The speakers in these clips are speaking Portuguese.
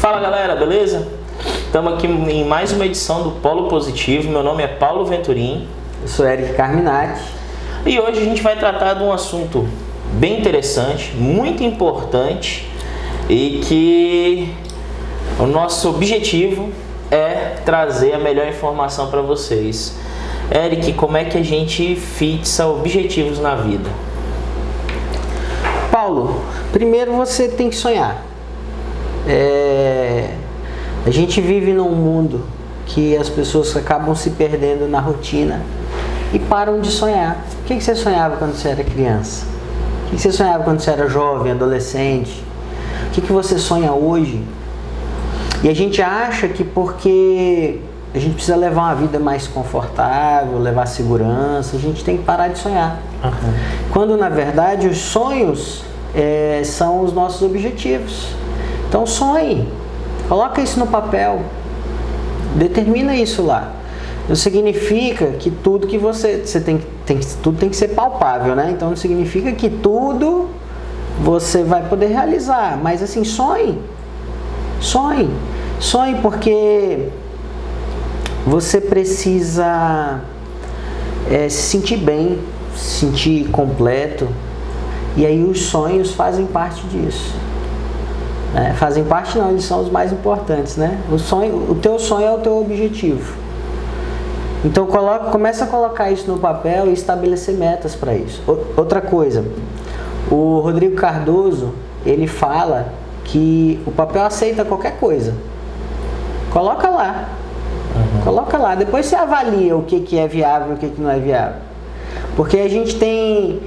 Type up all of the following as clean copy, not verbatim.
Fala galera, beleza? Estamos aqui em mais uma edição do Polo Positivo. Meu nome é Paulo Venturim. Eu sou Eric Carminati. E hoje a gente vai tratar de um assunto bem interessante, muito importante e que o nosso objetivo é trazer a melhor informação para vocês. Eric, como é que a gente fixa objetivos na vida? Paulo, primeiro você tem que sonhar. A gente vive num mundo que as pessoas acabam se perdendo na rotina e param de sonhar. O que você sonhava quando você era criança? O que você sonhava quando você era jovem, adolescente? O que você sonha hoje? E a gente acha que porque a gente precisa levar uma vida mais confortável, levar segurança, a gente tem que parar de sonhar. Uhum. Quando na verdade os sonhos são os nossos objetivos. Então sonhe, coloca isso no papel, determina isso lá. Não significa que tudo que você tudo tem que ser palpável, né? Então não significa que tudo você vai poder realizar, mas assim, sonhe porque você precisa se sentir bem, se sentir completo, e aí os sonhos fazem parte disso. Fazem parte não, eles são os mais importantes, né? O teu sonho é o teu objetivo. Então começa a colocar isso no papel e estabelecer metas para isso. Outra coisa, o Rodrigo Cardoso, ele fala que o papel aceita qualquer coisa. Coloca lá. Uhum. Coloca lá. Depois você avalia o que é viável e o que não é viável. Porque a gente tem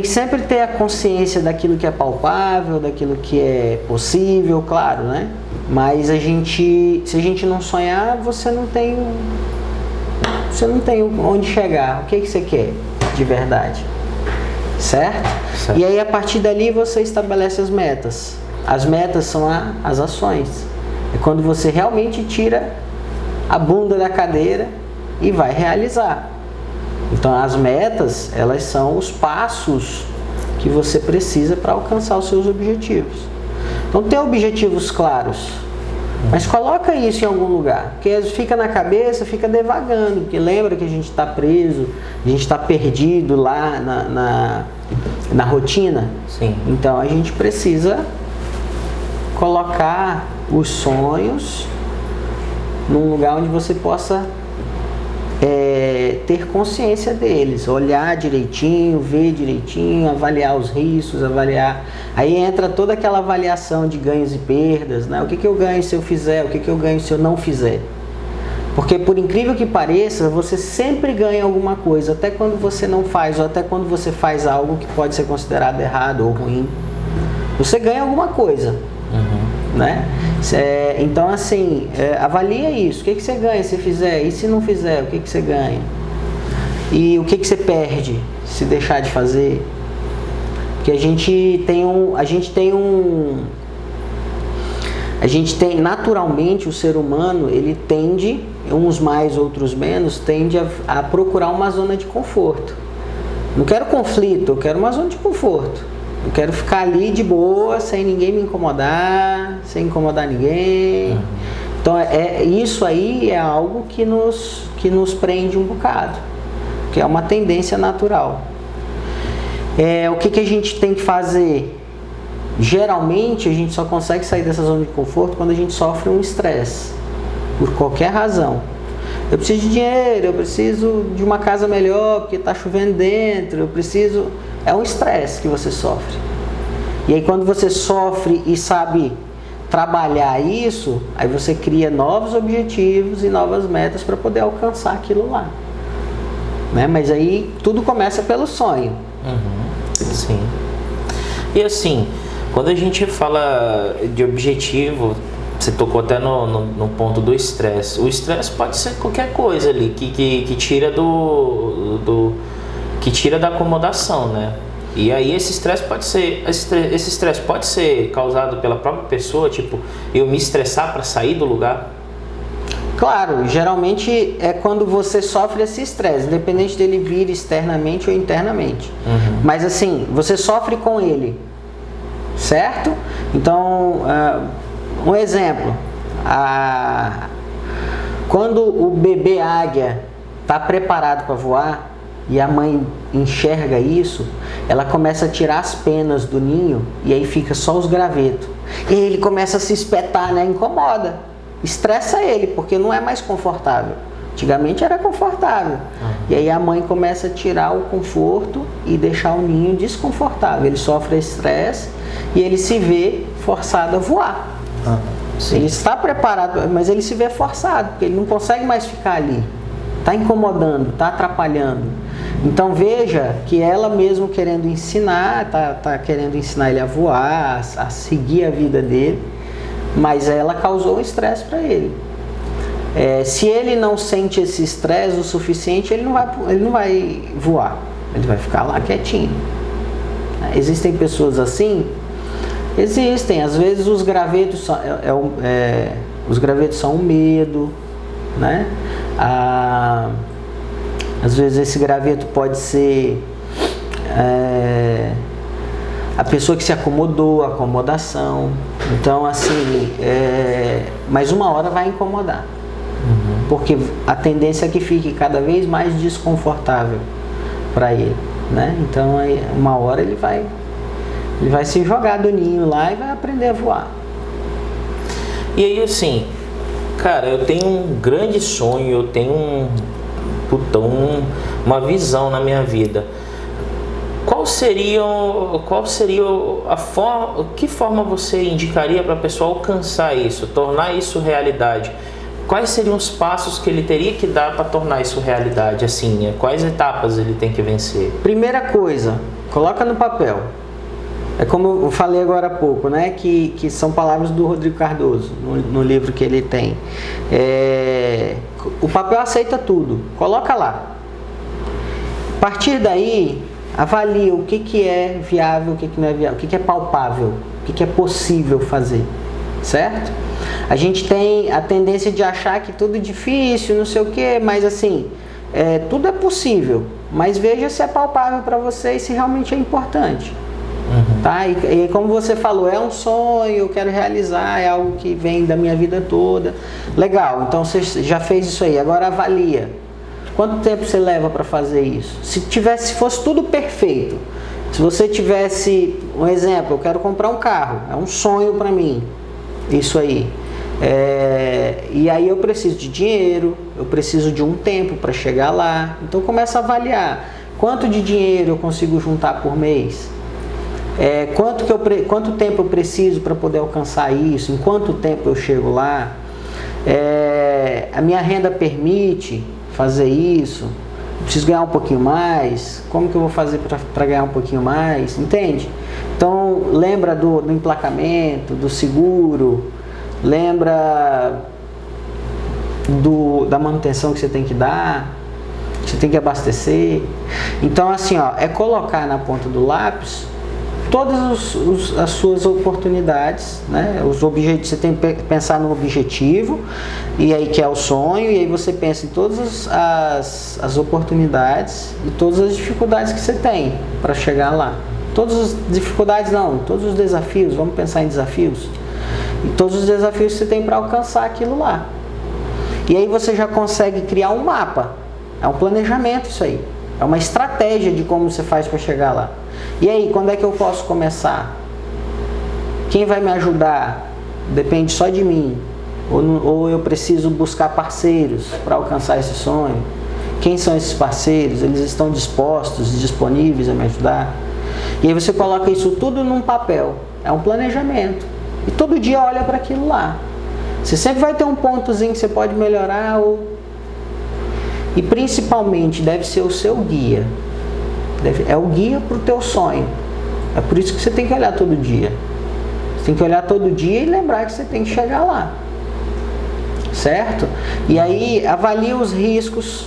que sempre ter a consciência daquilo que é palpável, daquilo que é possível, claro, né? Mas se a gente não sonhar, você não tem onde chegar. O que você quer de verdade? Certo? E aí, a partir dali, você estabelece as metas. As metas são as ações. É quando você realmente tira a bunda da cadeira e vai realizar. Então, as metas, elas são os passos que você precisa para alcançar os seus objetivos. Então, ter objetivos claros, mas coloca isso em algum lugar, porque fica na cabeça, fica devagando, porque lembra que a gente está preso, a gente está perdido lá na rotina? Sim. Então, a gente precisa colocar os sonhos num lugar onde você possa ter consciência deles, olhar direitinho, ver direitinho, avaliar os riscos, aí entra toda aquela avaliação de ganhos e perdas, né? O que eu ganho se eu fizer, o que eu ganho se eu não fizer, porque por incrível que pareça, você sempre ganha alguma coisa, até quando você não faz, ou até quando você faz algo que pode ser considerado errado ou ruim, você ganha alguma coisa. Uhum. Né? Então assim, avalia isso, o que você ganha se fizer, e se não fizer, o que você ganha, e o que você perde se deixar de fazer, porque a gente tem naturalmente, o ser humano, ele tende, uns mais, outros menos, tende a procurar uma zona de conforto. Não quero conflito, eu quero uma zona de conforto. Eu quero ficar ali de boa, sem ninguém me incomodar, sem incomodar ninguém. Uhum. Então, isso aí é algo que nos prende um bocado, que é uma tendência natural. O que a gente tem que fazer? Geralmente, a gente só consegue sair dessa zona de conforto quando a gente sofre um estresse, por qualquer razão. Eu preciso de dinheiro, eu preciso de uma casa melhor, porque está chovendo dentro, é um estresse que você sofre. E aí quando você sofre e sabe trabalhar isso, aí você cria novos objetivos e novas metas para poder alcançar aquilo lá. Né? Mas aí tudo começa pelo sonho. Uhum. Sim. E assim, quando a gente fala de objetivo, você tocou até no ponto do estresse. O estresse pode ser qualquer coisa ali que tira que tira da acomodação, né? E aí esse estresse pode ser causado pela própria pessoa, tipo, eu me estressar para sair do lugar. Claro, geralmente é quando você sofre esse estresse, independente dele vir externamente ou internamente. Uhum. Mas assim, você sofre com ele, certo? Então, Um exemplo, quando o bebê águia está preparado para voar e a mãe enxerga isso, ela começa a tirar as penas do ninho e aí fica só os gravetos. E aí ele começa a se espetar, né? Incomoda, estressa ele, porque não é mais confortável. Antigamente era confortável. E aí a mãe começa a tirar o conforto e deixar o ninho desconfortável. Ele sofre estresse e ele se vê forçado a voar. Ele está preparado, mas ele se vê forçado, porque ele não consegue mais ficar ali. Está incomodando, está atrapalhando. Então veja que ela mesmo querendo ensinar, tá querendo ensinar ele a voar, a seguir a vida dele, mas ela causou estresse para ele. Se ele não sente esse estresse o suficiente, ele não vai voar, ele vai ficar lá quietinho. Existem pessoas assim? Existem. Às vezes os gravetos são um medo, né? Às vezes esse graveto pode ser a pessoa que se acomodou, acomodação. Então assim, mas uma hora vai incomodar. Porque a tendência é que fique cada vez mais desconfortável para ele, né? Então aí, uma hora ele vai se jogar do ninho lá e vai aprender a voar. E aí assim, cara, eu tenho um grande sonho, eu tenho uma visão na minha vida. Que forma você indicaria para a pessoa alcançar isso, tornar isso realidade? Quais seriam os passos que ele teria que dar para tornar isso realidade? Assim, quais etapas ele tem que vencer? Primeira coisa, coloca no papel. É como eu falei agora há pouco, né? Que são palavras do Rodrigo Cardoso, no livro que ele tem. O papel aceita tudo, coloca lá. A partir daí, avalia o que é viável, o que não é viável, o que é palpável, o que é possível fazer, certo? A gente tem a tendência de achar que tudo é difícil, não sei o que, mas assim, tudo é possível, mas veja se é palpável para você e se realmente é importante. Tá? E como você falou, é um sonho, eu quero realizar, é algo que vem da minha vida toda. Legal, então você já fez isso aí, agora avalia. Quanto tempo você leva para fazer isso? Se fosse tudo perfeito, se você tivesse, um exemplo, eu quero comprar um carro, é um sonho para mim, isso aí. E aí eu preciso de dinheiro, eu preciso de um tempo para chegar lá. Então começa a avaliar quanto de dinheiro eu consigo juntar por mês. Quanto tempo eu preciso para poder alcançar isso? Em quanto tempo eu chego lá? A minha renda permite fazer isso? Preciso ganhar um pouquinho mais? Como que eu vou fazer para ganhar um pouquinho mais? Entende? Então lembra do emplacamento, do seguro, lembra da manutenção que você tem que dar, você tem que abastecer. Então assim, é colocar na ponta do lápis todas as suas oportunidades, né? Os objetivos, você tem que pensar no objetivo, e aí que é o sonho, e aí você pensa em todas as oportunidades e todas as dificuldades que você tem para chegar lá. Todas as dificuldades não, todos os desafios, vamos pensar em desafios. E todos os desafios que você tem para alcançar aquilo lá. E aí você já consegue criar um mapa, é um planejamento isso aí. É uma estratégia de como você faz para chegar lá. E aí, quando é que eu posso começar? Quem vai me ajudar? Depende só de mim. Ou eu preciso buscar parceiros para alcançar esse sonho? Quem são esses parceiros? Eles estão dispostos, disponíveis a me ajudar? E aí você coloca isso tudo num papel. É um planejamento. E todo dia olha para aquilo lá. Você sempre vai ter um pontozinho que você pode melhorar E principalmente deve ser o seu guia. É o guia para o teu sonho. É por isso que você tem que olhar todo dia. Você tem que olhar todo dia e lembrar que você tem que chegar lá. Certo? E aí avalia os riscos.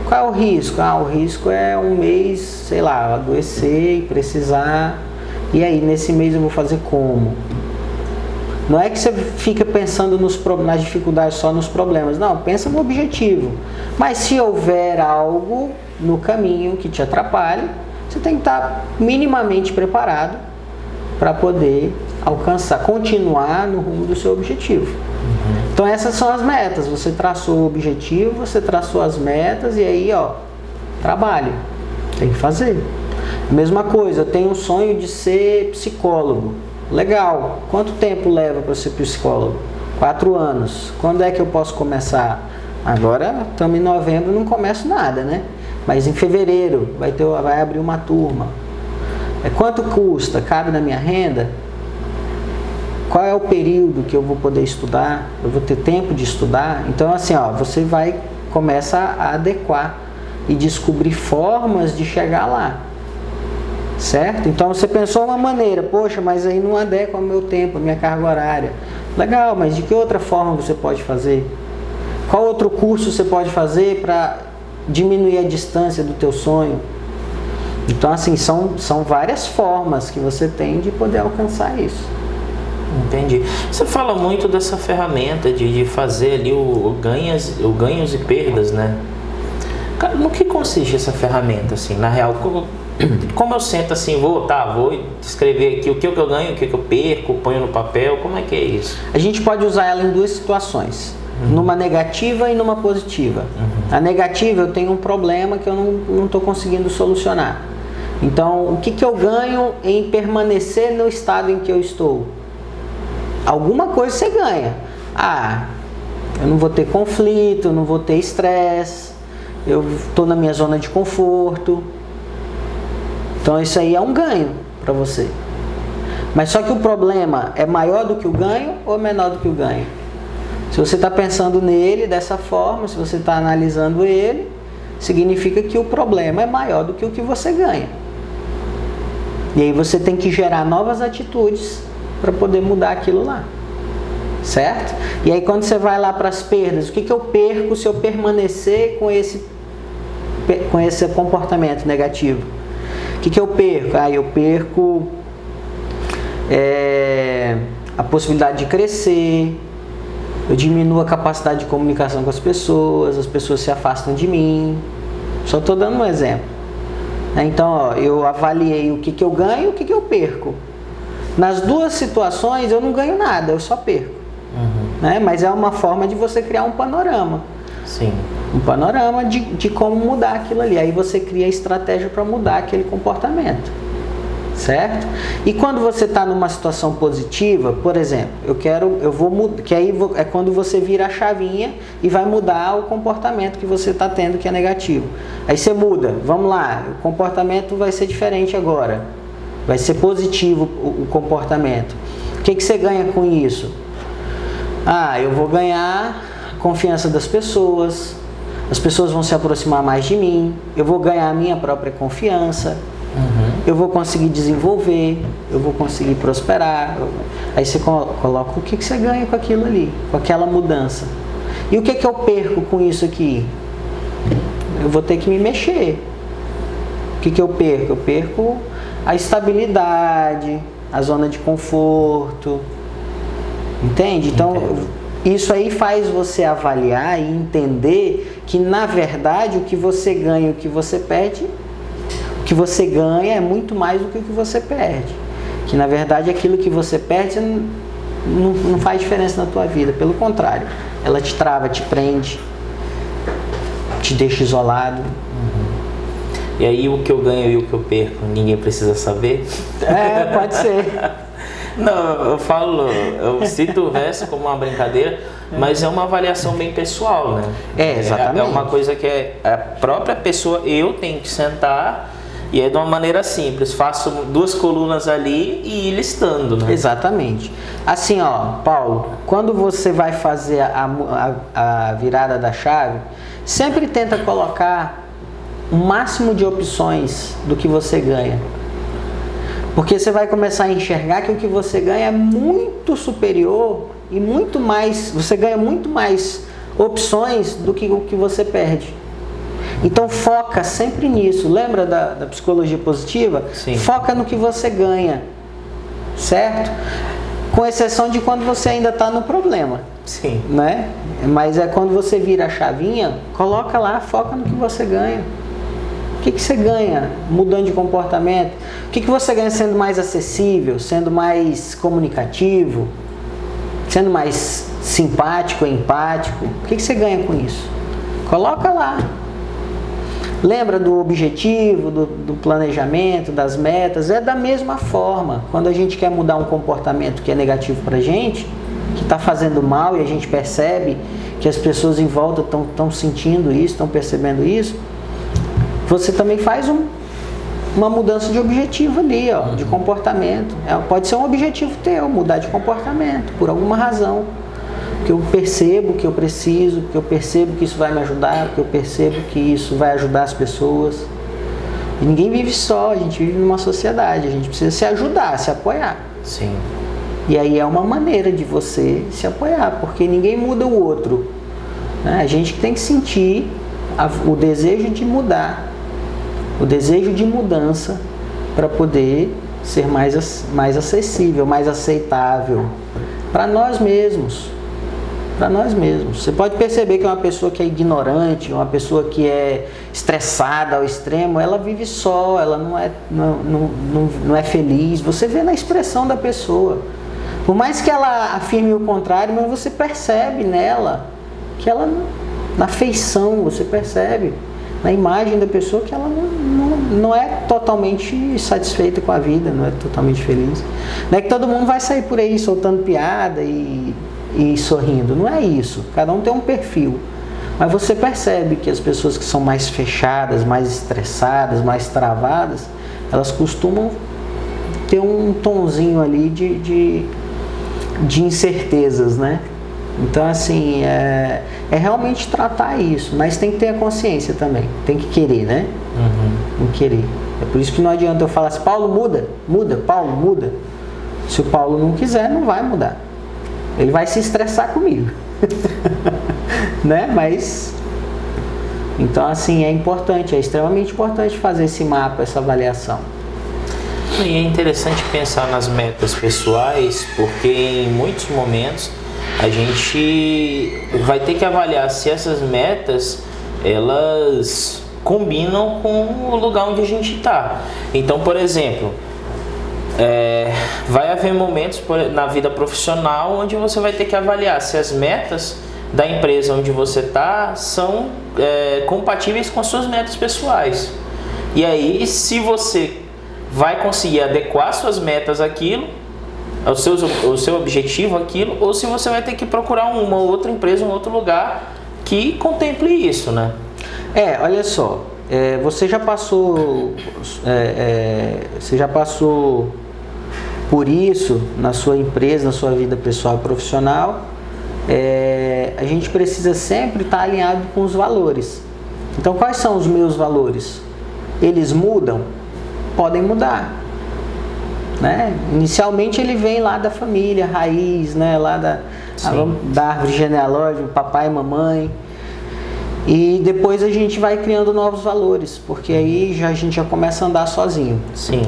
Qual é o risco? O risco é um mês, sei lá, adoecer e precisar. E aí, nesse mês eu vou fazer como? Não é que você fica pensando nas dificuldades, só nos problemas. Não, pensa no objetivo. Mas se houver algo no caminho que te atrapalhe, você tem que estar minimamente preparado para poder alcançar, continuar no rumo do seu objetivo. Então essas são as metas. Você traçou o objetivo, você traçou as metas e aí, trabalho. Tem que fazer. Mesma coisa, eu tenho um sonho de ser psicólogo. Legal. Quanto tempo leva para ser psicólogo? 4 anos. Quando é que eu posso começar? Agora estamos em novembro, não começo nada, né? Mas em fevereiro vai abrir uma turma. Quanto custa? Cabe na minha renda? Qual é o período que eu vou poder estudar? Eu vou ter tempo de estudar? Então assim, você vai começar a adequar e descobrir formas de chegar lá. Certo? Então você pensou uma maneira, poxa, mas aí não adequa ao meu tempo, à minha carga horária. Legal, mas de que outra forma você pode fazer? Qual outro curso você pode fazer para diminuir a distância do teu sonho? Então assim, são várias formas que você tem de poder alcançar isso. Entendi. Você fala muito dessa ferramenta de fazer ali o ganhos e perdas, né? Cara, no que consiste essa ferramenta, assim, na real? Como eu sento assim, vou escrever aqui o que eu ganho, o que eu perco, ponho no papel, como é que é isso? A gente pode usar ela em 2 situações, numa negativa e numa positiva. A negativa, eu tenho um problema que eu não estou conseguindo solucionar. Então, o que eu ganho em permanecer no estado em que eu estou? Alguma coisa você ganha. Eu não vou ter conflito, eu não vou ter estresse, eu estou na minha zona de conforto. Então isso aí é um ganho para você. Mas só que o problema é maior do que o ganho ou menor do que o ganho? Se você está pensando nele dessa forma, se você está analisando ele, significa que o problema é maior do que o que você ganha. E aí você tem que gerar novas atitudes para poder mudar aquilo lá. Certo? E aí quando você vai lá para as perdas, o que eu perco se eu permanecer com esse comportamento negativo? O que eu perco? Eu perco a possibilidade de crescer, eu diminuo a capacidade de comunicação com as pessoas se afastam de mim. Só estou dando um exemplo. Então, eu avaliei o que eu ganho e o que eu perco. Nas 2 situações eu não ganho nada, eu só perco. Né? Mas é uma forma de você criar um panorama. Sim. Um panorama de como mudar aquilo ali. Aí você cria a estratégia para mudar aquele comportamento. Certo? E quando você está numa situação positiva, por exemplo, eu vou mudar, que aí é quando você vira a chavinha e vai mudar o comportamento que você está tendo que é negativo. Aí você muda, vamos lá, o comportamento vai ser diferente agora. Vai ser positivo o comportamento. O que você ganha com isso? Eu vou ganhar a confiança das pessoas, as pessoas vão se aproximar mais de mim, eu vou ganhar a minha própria confiança, eu vou conseguir desenvolver, eu vou conseguir prosperar. Aí você coloca o que você ganha com aquilo ali, com aquela mudança. E o que eu perco com isso aqui? Eu vou ter que me mexer. O que eu perco? Eu perco a estabilidade, a zona de conforto. Entende? Então, isso aí faz você avaliar e entender que, na verdade, o que você ganha e o que você perde, o que você ganha é muito mais do que o que você perde. Que, na verdade, aquilo que você perde não faz diferença na tua vida. Pelo contrário, ela te trava, te prende, te deixa isolado. E aí o que eu ganho e o que eu perco, ninguém precisa saber? Pode ser. Não, eu cito o verso como uma brincadeira, mas é uma avaliação bem pessoal, né? Exatamente. É uma coisa que a própria pessoa, eu tenho que sentar e é de uma maneira simples, faço 2 colunas ali e ir listando, né? Exatamente. Assim, Paulo, quando você vai fazer a virada da chave, sempre tenta colocar o máximo de opções do que você ganha. Porque você vai começar a enxergar que o que você ganha é muito superior e muito mais, você ganha muito mais opções do que o que você perde. Então foca sempre nisso. Lembra da psicologia positiva? Sim. Foca no que você ganha, certo? Com exceção de quando você ainda está no problema. Sim. Né? Mas é quando você vira a chavinha, coloca lá, foca no que você ganha. que você ganha mudando de comportamento? O que você ganha sendo mais acessível, sendo mais comunicativo, sendo mais simpático, empático? O que você ganha com isso? Coloca lá. Lembra do objetivo, do planejamento, das metas? É da mesma forma. Quando a gente quer mudar um comportamento que é negativo pra gente, que está fazendo mal e a gente percebe que as pessoas em volta estão sentindo isso, estão percebendo isso, você também faz uma mudança de objetivo ali, ó, de comportamento. Pode ser um objetivo teu, mudar de comportamento, por alguma razão. Que eu percebo que eu preciso, que eu percebo que isso vai me ajudar, que eu percebo que isso vai ajudar as pessoas. E ninguém vive só, a gente vive numa sociedade, a gente precisa se ajudar, se apoiar. Sim. E aí é uma maneira de você se apoiar, porque ninguém muda o outro, né? A gente tem que sentir o desejo de mudar, o desejo de mudança para poder ser mais acessível, mais aceitável para nós mesmos. Para nós mesmos. Você pode perceber que uma pessoa que é ignorante, uma pessoa que é estressada ao extremo, ela vive só, ela não é feliz. Você vê na expressão da pessoa. Por mais que ela afirme o contrário, mas você percebe nela, que ela, na feição, você percebe, na imagem da pessoa, que ela não é totalmente satisfeita com a vida, não é totalmente feliz. Não é que todo mundo vai sair por aí soltando piada e sorrindo, não é isso. Cada um tem um perfil. Mas você percebe que as pessoas que são mais fechadas, mais estressadas, mais travadas, elas costumam ter um tonzinho ali de incertezas, né? Então, assim, é realmente tratar isso, mas tem que ter a consciência também, tem que querer, né? Tem que querer. É por isso que não adianta eu falar assim, Paulo, muda, Paulo, muda. Se o Paulo não quiser, não vai mudar. Ele vai se estressar comigo. Né? Mas, então, assim, é importante, é extremamente importante fazer esse mapa, essa avaliação. E é interessante pensar nas metas pessoais, porque em muitos momentos a gente vai ter que avaliar se essas metas, elas combinam com o lugar onde a gente está. Então, por exemplo, vai haver momentos na vida profissional onde você vai ter que avaliar se as metas da empresa onde você está são compatíveis com as suas metas pessoais. E aí, se você vai conseguir adequar suas metas àquilo, ao seu objetivo àquilo, ou se você vai ter que procurar uma outra empresa, um outro lugar que contemple isso, né? Olha só, você já passou por isso na sua empresa, na sua vida pessoal e profissional. A gente precisa sempre estar alinhado com os valores. Então, quais são os meus valores? Eles mudam? Podem mudar, né? Inicialmente ele vem lá da família, raiz, né? Lá da árvore genealógica, papai e mamãe. E depois a gente vai criando novos valores, porque aí a gente já começa a andar sozinho. Sim.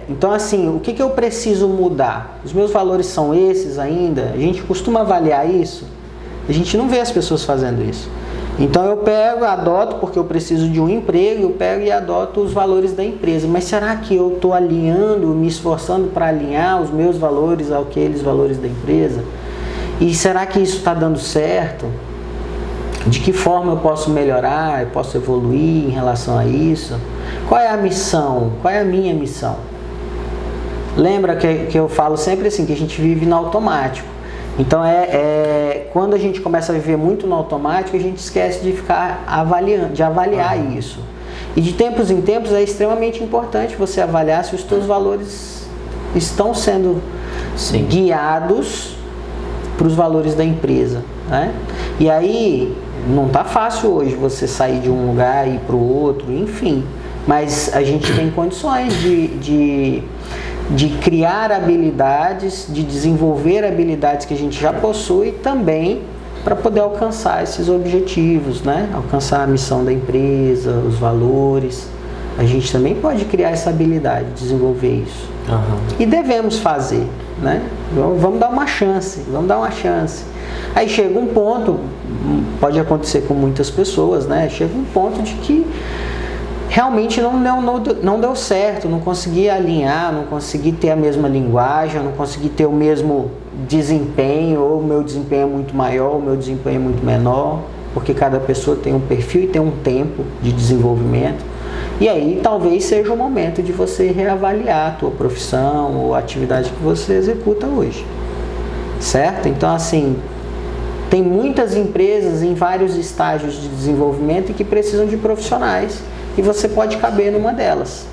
Então, assim, o que eu preciso mudar? Os meus valores são esses ainda? A gente costuma avaliar isso? A gente não vê as pessoas fazendo isso. Então eu adoto porque eu preciso de um emprego, eu pego e adoto os valores da empresa. Mas será que eu estou alinhando, me esforçando para alinhar os meus valores àqueles valores da empresa? E será que isso está dando certo? De que forma eu posso melhorar, eu posso evoluir em relação a isso? Qual é a missão? Qual é a minha missão? Lembra que eu falo sempre assim, que a gente vive no automático. Então quando a gente começa a viver muito no automático, a gente esquece de ficar avaliar isso. E de tempos em tempos é extremamente importante você avaliar se os seus valores estão sendo guiados para os valores da empresa, né? E aí não está fácil hoje você sair de um lugar e ir para o outro, enfim. Mas a gente tem condições de criar habilidades, de desenvolver habilidades que a gente já possui também para poder alcançar esses objetivos, né? Alcançar a missão da empresa, os valores. A gente também pode criar essa habilidade, desenvolver isso. E devemos fazer, né? Vamos dar uma chance, Aí chega um ponto, pode acontecer com muitas pessoas, né? Chega um ponto de que realmente não deu certo, não consegui alinhar, não consegui ter a mesma linguagem, não consegui ter o mesmo desempenho, ou o meu desempenho é muito maior, o meu desempenho é muito menor, porque cada pessoa tem um perfil e tem um tempo de desenvolvimento. E aí talvez seja o momento de você reavaliar a tua profissão ou a atividade que você executa hoje, certo? Então assim, tem muitas empresas em vários estágios de desenvolvimento e que precisam de profissionais, e você pode caber numa delas.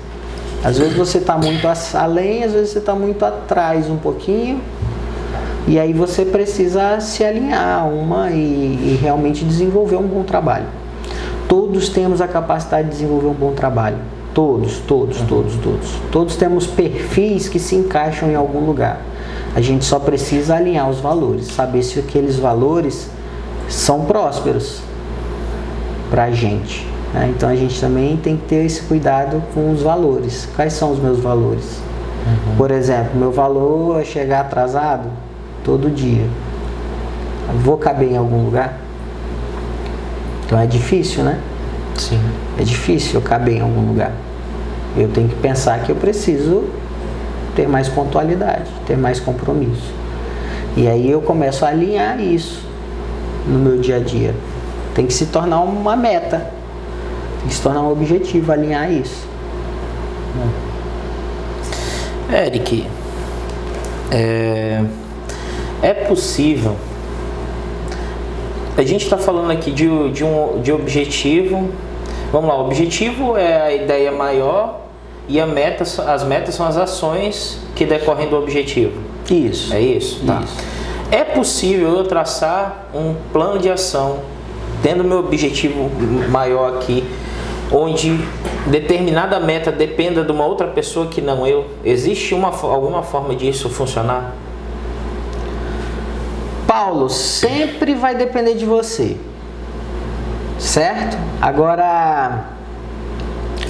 Às vezes você está muito além, às vezes você está muito atrás um pouquinho, e aí você precisa se alinhar a uma e realmente desenvolver um bom trabalho. Todos temos a capacidade de desenvolver um bom trabalho. Todos. Todos temos perfis que se encaixam em algum lugar. A gente só precisa alinhar os valores, saber se aqueles valores são prósperos para a gente, né? Então a gente também tem que ter esse cuidado com os valores. Quais são os meus valores? Por exemplo, meu valor é chegar atrasado todo dia. Vou caber em algum lugar? Então é difícil, né? Sim. É difícil eu caber em algum lugar. Eu tenho que pensar que eu preciso ter mais pontualidade, ter mais compromisso. E aí eu começo a alinhar isso no meu dia a dia. Tem que se tornar uma meta, tem que se tornar um objetivo, alinhar isso. Eric, é possível. A gente está falando aqui de objetivo. Vamos lá, o objetivo é a ideia maior e as metas são as ações que decorrem do objetivo. Isso. É isso? Tá. Isso. É possível eu traçar um plano de ação, tendo meu objetivo maior aqui, onde determinada meta dependa de uma outra pessoa que não eu? Existe alguma forma disso funcionar? Paulo, sempre vai depender de você, certo? Agora,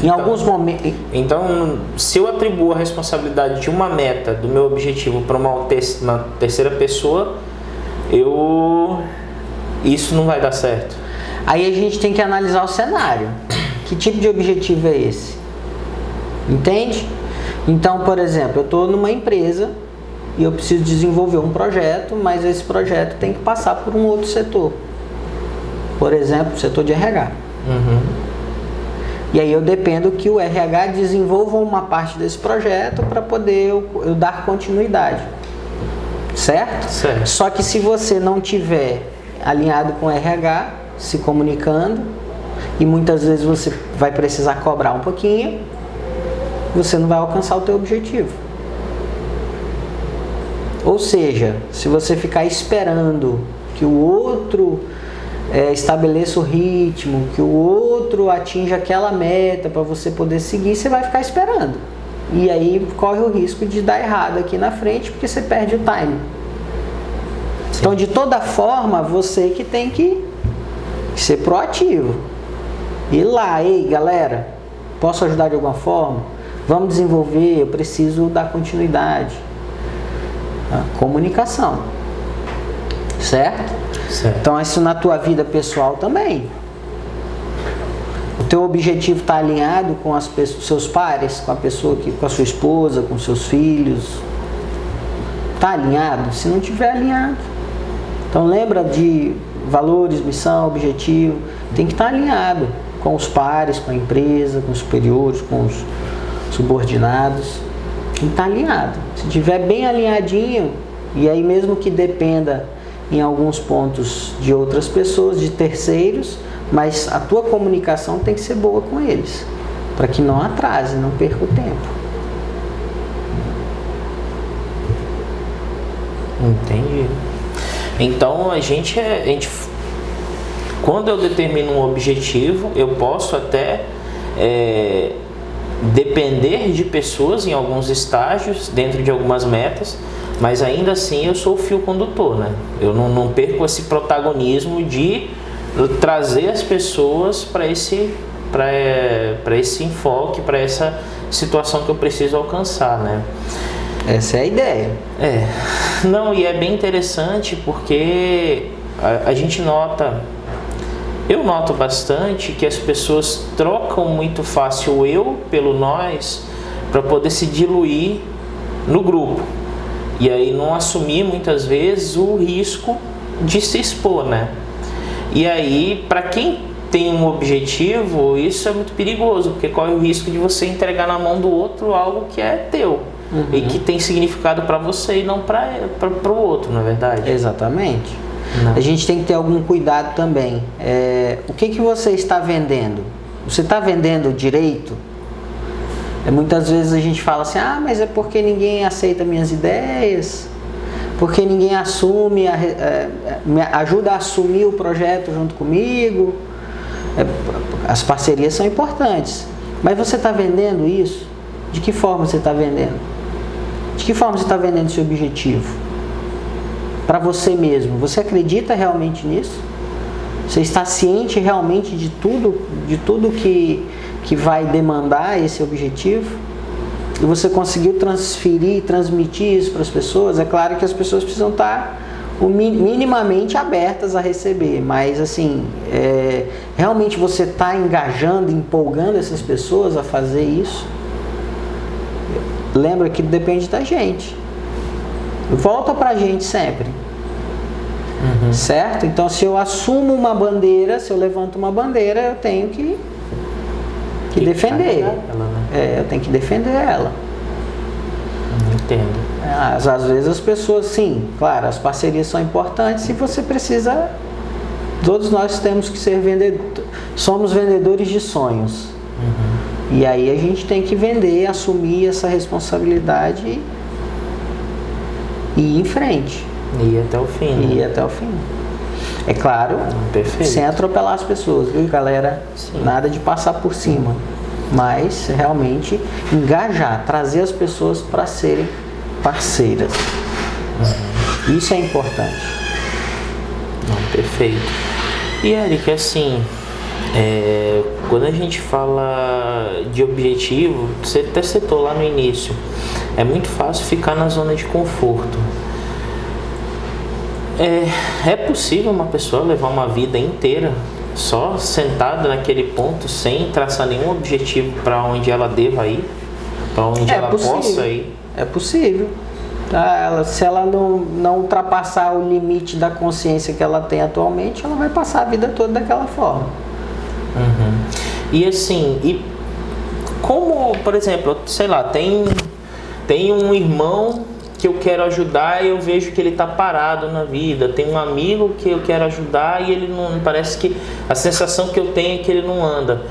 em alguns momentos... Então, se eu atribuo a responsabilidade de uma meta, do meu objetivo, para uma terceira pessoa, isso não vai dar certo. Aí a gente tem que analisar o cenário. Que tipo de objetivo é esse? Entende? Então, por exemplo, eu estou numa empresa e eu preciso desenvolver um projeto, mas esse projeto tem que passar por um outro setor. Por exemplo, o setor de RH. E aí eu dependo que o RH desenvolva uma parte desse projeto para poder eu dar continuidade. Certo? Certo. Só que se você não tiver alinhado com o RH, se comunicando, e muitas vezes você vai precisar cobrar um pouquinho, você não vai alcançar o teu objetivo. Ou seja, se você ficar esperando que o outro estabeleça o ritmo, que o outro atinja aquela meta para você poder seguir, você vai ficar esperando. E aí corre o risco de dar errado aqui na frente, porque você perde o time. Sim. Então, de toda forma, você que tem que ser proativo. Ir lá, ei galera, posso ajudar de alguma forma? Vamos desenvolver, eu preciso dar continuidade. Comunicação. Certo? Certo. Então isso na tua vida pessoal também. O teu objetivo está alinhado com os seus pares, com a sua esposa, com seus filhos. Está alinhado? Se não tiver alinhado. Então lembra de valores, missão, objetivo. Tem que estar alinhado com os pares, com a empresa, com os superiores, com os subordinados. Tem que estar alinhado. Se tiver bem alinhadinho, e aí mesmo que dependa em alguns pontos de outras pessoas, de terceiros, mas a tua comunicação tem que ser boa com eles, para que não atrase, não perca o tempo. Entendi. Então a gente quando eu determino um objetivo, eu posso até depender de pessoas em alguns estágios, dentro de algumas metas, mas ainda assim eu sou o fio condutor, né? Eu não perco esse protagonismo de trazer as pessoas para esse enfoque, para essa situação que eu preciso alcançar, né? Essa é a ideia. Não, e é bem interessante porque a gente nota, Eu noto bastante que as pessoas trocam muito fácil o eu pelo nós para poder se diluir no grupo. E aí não assumir muitas vezes o risco de se expor, né? E aí, para quem tem um objetivo, isso é muito perigoso, porque corre o risco de você entregar na mão do outro algo que é teu. E que tem significado para você e não para o outro, não é verdade? Exatamente. Não. A gente tem que ter algum cuidado também. O que você está vendendo? Você está vendendo direito? Muitas vezes a gente fala assim, mas é porque ninguém aceita minhas ideias, porque ninguém assume, me ajuda a assumir o projeto junto comigo. As parcerias são importantes, mas você está vendendo isso? De que forma você está vendendo? De que forma você está vendendo seu objetivo? Para você mesmo, você acredita realmente nisso? Você está ciente realmente de tudo que vai demandar esse objetivo? E você conseguiu transferir e transmitir isso para as pessoas? É claro que as pessoas precisam estar minimamente abertas a receber, mas assim, realmente você está engajando, empolgando essas pessoas a fazer isso? Lembra que depende da gente. Volta pra gente sempre. Certo? Então, se eu assumo uma bandeira, se eu levanto uma bandeira, eu tenho que defender ela, né? Eu tenho que defender ela. Entendo. Às vezes as pessoas, sim, claro, as parcerias são importantes e você precisa. Todos nós temos que ser vendedores. Somos vendedores de sonhos. E aí a gente tem que vender, assumir essa responsabilidade e ir em frente. E ir até o fim. E ir até o fim. É claro, sem atropelar as pessoas, viu, galera? Sim. Nada de passar por cima. Mas realmente engajar, trazer as pessoas para serem parceiras. Isso é importante. Perfeito. E Eric, assim, quando a gente fala de objetivo, você até citou lá no início, é muito fácil ficar na zona de conforto. É possível uma pessoa levar uma vida inteira só sentada naquele ponto, sem traçar nenhum objetivo para onde ela deva ir, para onde ela possa ir? É possível. Se ela não ultrapassar o limite da consciência que ela tem atualmente, ela vai passar a vida toda daquela forma. E assim, como, por exemplo, sei lá, tem um irmão que eu quero ajudar e eu vejo que ele está parado na vida. Tem um amigo que eu quero ajudar e ele não, parece que a sensação que eu tenho é que ele não anda,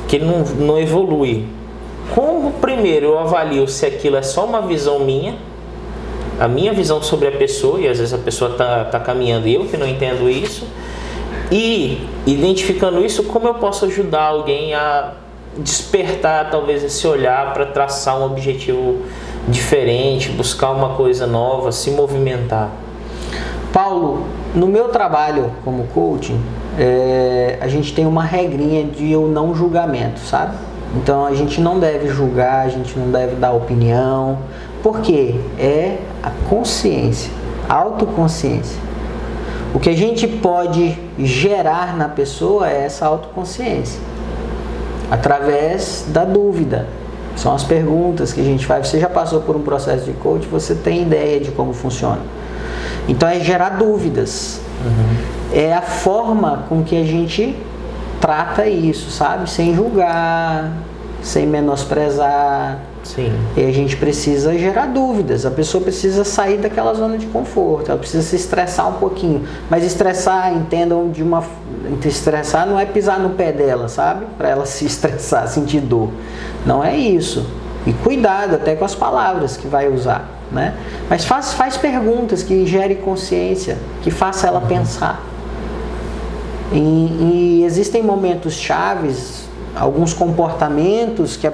que ele não evolui. Como primeiro eu avalio se aquilo é só uma visão minha, a minha visão sobre a pessoa, e às vezes a pessoa tá caminhando e eu que não entendo isso, e identificando isso, como eu posso ajudar alguém a despertar talvez esse olhar para traçar um objetivo diferente, buscar uma coisa nova, se movimentar? Paulo, no meu trabalho como coaching, a gente tem uma regrinha de não julgamento, sabe? Então a gente não deve julgar, a gente não deve dar opinião, porque é a consciência, a autoconsciência. O que a gente pode gerar na pessoa é essa autoconsciência, através da dúvida. São as perguntas que a gente faz. Você já passou por um processo de coaching, você tem ideia de como funciona. Então é gerar dúvidas. É a forma com que a gente trata isso, sabe? Sem julgar, sem menosprezar. Sim. E a gente precisa gerar dúvidas. A pessoa precisa sair daquela zona de conforto. Ela precisa se estressar um pouquinho. Mas estressar, entendam, estressar não é pisar no pé dela, sabe? Para ela se estressar, sentir dor. Não é isso. E cuidado até com as palavras que vai usar, né? Mas faz perguntas que gerem consciência, que faça ela pensar. E existem momentos chaves, alguns comportamentos que a